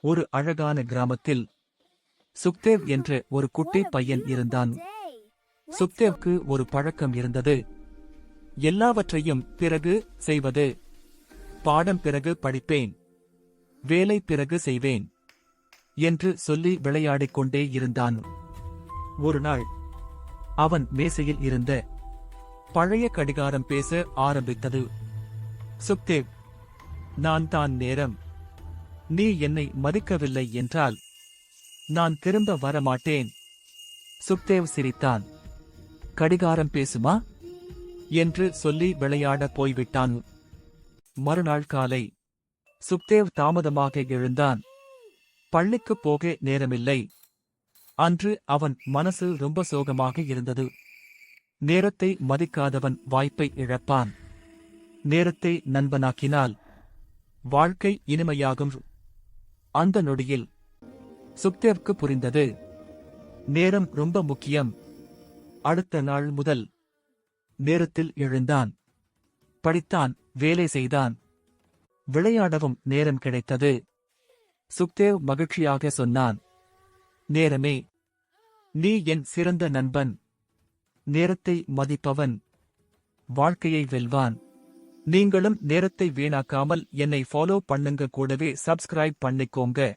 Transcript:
ஒரு அழகான கிராமத்தில் சுக்தேவ் என்ற ஒரு குட்டி பையன் இருந்தான். சுக்தேவ்க்கு ஒரு பழக்கம் இருந்தது. எல்லாவற்றையும் பிறகு செய்வது. பாடம் பிறகு படிப்பேன், வேலை பிறகு செய்வேன் என்று சொல்லி விளையாடிக் கொண்டே இருந்தான். ஒரு நாள் அவன் மேசையில் இருந்த பழைய கடிகாரம் பேச ஆரம்பித்தது. சுக்தேவ், நான் தான் நேரம். நீ என்னை மதிக்கவில்லை என்றால் நான் திரும்ப வரமாட்டேன். சுக்தேவ் சிரித்தான். கடிகாரம் பேசுமா என்று சொல்லி விளையாட போய்விட்டான். மறுநாள் காலை சுக்தேவ் தாமதமாக எழுந்தான். பள்ளிக்கு போக நேரமில்லை. அன்று அவன் மனசு ரொம்ப சோகமாக இருந்தது. நேரத்தை மதிக்காதவன் வாய்ப்பை இழப்பான். நேரத்தை நண்பனாக்கினால் வாழ்க்கை இனிமையாகும். அந்த நொடியில் சுக்தேவ்க்கு புரிந்தது, நேரம் ரொம்ப முக்கியம். அடுத்த நாள் முதல் நேரத்தில் எழுந்தான், படித்தான், வேலை செய்தான். விளையாடவும் நேரம் கிடைத்தது. சுக்தேவ் மகிழ்ச்சியாக சொன்னான், நேரமே, நீ என் சிறந்த நண்பன். நேரத்தை மதிப்பவன் வாழ்க்கையை வெல்வான். நீங்களும் நேரத்தை வீணாக்காமல் என்னை ஃபாலோ பண்ணுங்க, கூடவே சப்ஸ்கிரைப் பண்ணிக்கோங்க.